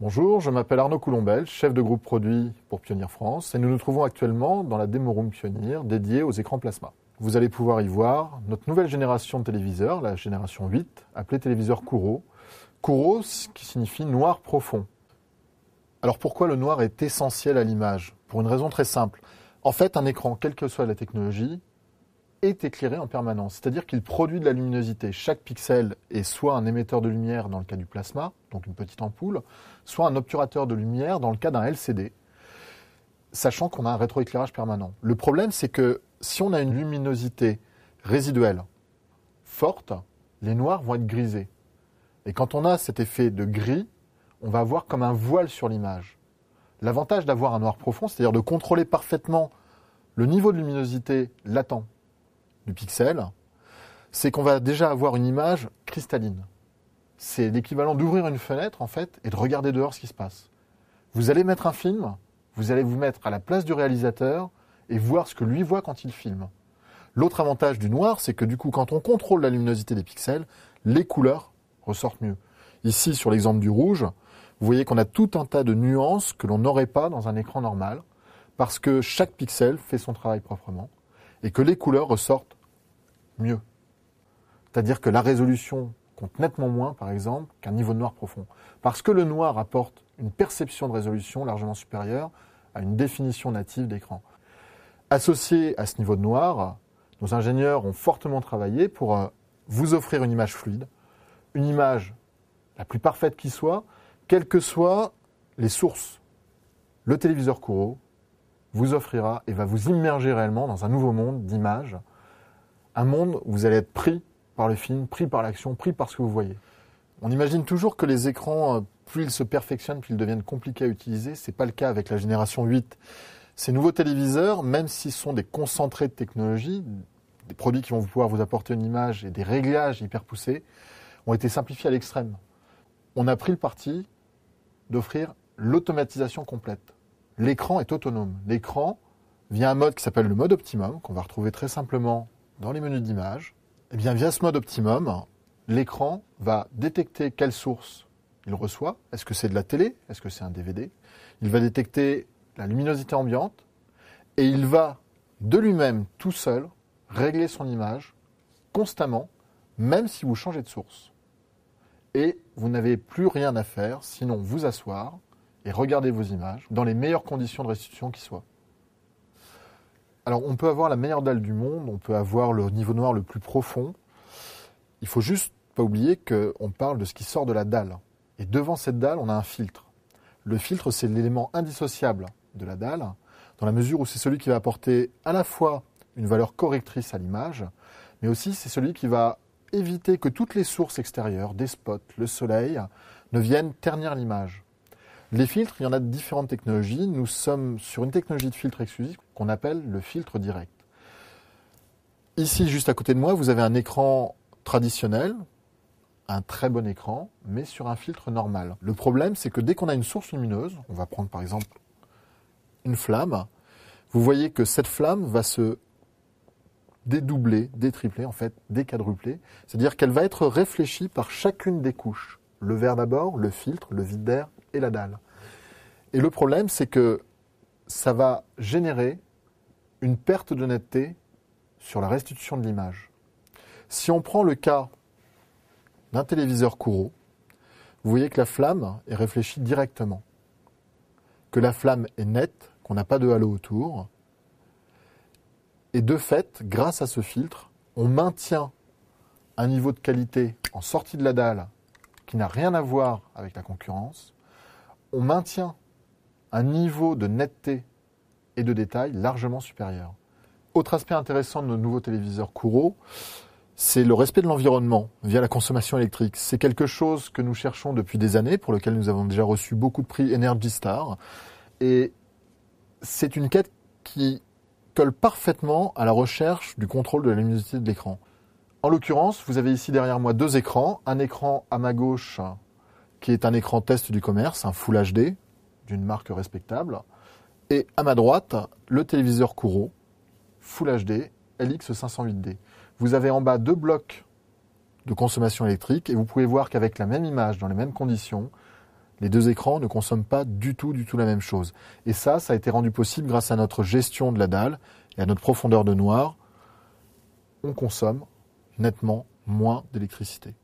Bonjour, je m'appelle Arnaud Coulombel, chef de groupe produit pour Pionnier France et nous nous trouvons actuellement dans la démo room Pionnier dédiée aux écrans plasma. Vous allez pouvoir y voir notre nouvelle génération de téléviseurs, la génération 8, appelée téléviseur Kuro. Kuro, qui signifie noir profond. Alors pourquoi le noir est essentiel à l'image? Pour une raison très simple. En fait, un écran, quelle que soit la technologie, est éclairé en permanence, c'est-à-dire qu'il produit de la luminosité. Chaque pixel est soit un émetteur de lumière dans le cas du plasma, donc une petite ampoule, soit un obturateur de lumière dans le cas d'un LCD, sachant qu'on a un rétroéclairage permanent. Le problème, c'est que si on a une luminosité résiduelle forte, les noirs vont être grisés. Et quand on a cet effet de gris, on va avoir comme un voile sur l'image. L'avantage d'avoir un noir profond, c'est-à-dire de contrôler parfaitement le niveau de luminosité latent du pixel, c'est qu'on va déjà avoir une image cristalline. C'est l'équivalent d'ouvrir une fenêtre, en fait, et de regarder dehors ce qui se passe. Vous allez mettre un film, vous allez vous mettre à la place du réalisateur et voir ce que lui voit quand il filme. L'autre avantage du noir, c'est que du coup, quand on contrôle la luminosité des pixels, les couleurs ressortent mieux. Ici, sur l'exemple du rouge, vous voyez qu'on a tout un tas de nuances que l'on n'aurait pas dans un écran normal, parce que chaque pixel fait son travail proprement, et que les couleurs ressortent mieux. C'est-à-dire que la résolution compte nettement moins, par exemple, qu'un niveau de noir profond. Parce que le noir apporte une perception de résolution largement supérieure à une définition native d'écran. Associé à ce niveau de noir, nos ingénieurs ont fortement travaillé pour vous offrir une image fluide, une image la plus parfaite qui soit, quelles que soient les sources. Le téléviseur Kuro vous offrira et va vous immerger réellement dans un nouveau monde d'images, un monde où vous allez être pris par le film, pris par l'action, pris par ce que vous voyez. On imagine toujours que les écrans, plus ils se perfectionnent, plus ils deviennent compliqués à utiliser. Ce n'est pas le cas avec la génération 8. Ces nouveaux téléviseurs, même s'ils sont des concentrés de technologie, des produits qui vont pouvoir vous apporter une image et des réglages hyper poussés, ont été simplifiés à l'extrême. On a pris le parti d'offrir l'automatisation complète. L'écran est autonome. L'écran, via un mode qui s'appelle le mode optimum, qu'on va retrouver très simplement dans les menus d'image, et bien via ce mode optimum, l'écran va détecter quelle source il reçoit. Est-ce que c'est de la télé? Est-ce que c'est un DVD? Il va détecter la luminosité ambiante et il va de lui-même, tout seul, régler son image constamment, même si vous changez de source. Et vous n'avez plus rien à faire, sinon vous asseoir et regarder vos images dans les meilleures conditions de restitution qui soient. Alors on peut avoir la meilleure dalle du monde, on peut avoir le niveau noir le plus profond. Il faut juste pas oublier qu'on parle de ce qui sort de la dalle. Et devant cette dalle, on a un filtre. Le filtre, c'est l'élément indissociable de la dalle, dans la mesure où c'est celui qui va apporter à la fois une valeur correctrice à l'image, mais aussi c'est celui qui va éviter que toutes les sources extérieures, des spots, le soleil, ne viennent ternir l'image. Les filtres, il y en a de différentes technologies. Nous sommes sur une technologie de filtre exclusif qu'on appelle le filtre direct. Ici, juste à côté de moi, vous avez un écran traditionnel, un très bon écran, mais sur un filtre normal. Le problème, c'est que dès qu'on a une source lumineuse, on va prendre par exemple une flamme, vous voyez que cette flamme va se dédoubler, détripler, en fait, déquadrupler. C'est-à-dire qu'elle va être réfléchie par chacune des couches. Le verre d'abord, le filtre, le vide d'air et la dalle. Et le problème, c'est que ça va générer une perte de netteté sur la restitution de l'image. Si on prend le cas d'un téléviseur Kuro, vous voyez que la flamme est réfléchie directement, que la flamme est nette, qu'on n'a pas de halo autour, et de fait, grâce à ce filtre, on maintient un niveau de qualité en sortie de la dalle qui n'a rien à voir avec la concurrence. On maintient un niveau de netteté et de détail largement supérieur. Autre aspect intéressant de nos nouveaux téléviseurs Kuro, c'est le respect de l'environnement via la consommation électrique. C'est quelque chose que nous cherchons depuis des années, pour lequel nous avons déjà reçu beaucoup de prix Energy Star. Et c'est une quête qui colle parfaitement à la recherche du contrôle de la luminosité de l'écran. En l'occurrence, vous avez ici derrière moi deux écrans. Un écran à ma gauche qui est un écran test du commerce, un Full HD d'une marque respectable. Et à ma droite, le téléviseur Kuro, Full HD, LX508D. Vous avez en bas deux blocs de consommation électrique et vous pouvez voir qu'avec la même image, dans les mêmes conditions, Les deux écrans ne consomment pas du tout la même chose. Et ça a été rendu possible grâce à notre gestion de la dalle et à notre profondeur de noir. On consomme nettement moins d'électricité.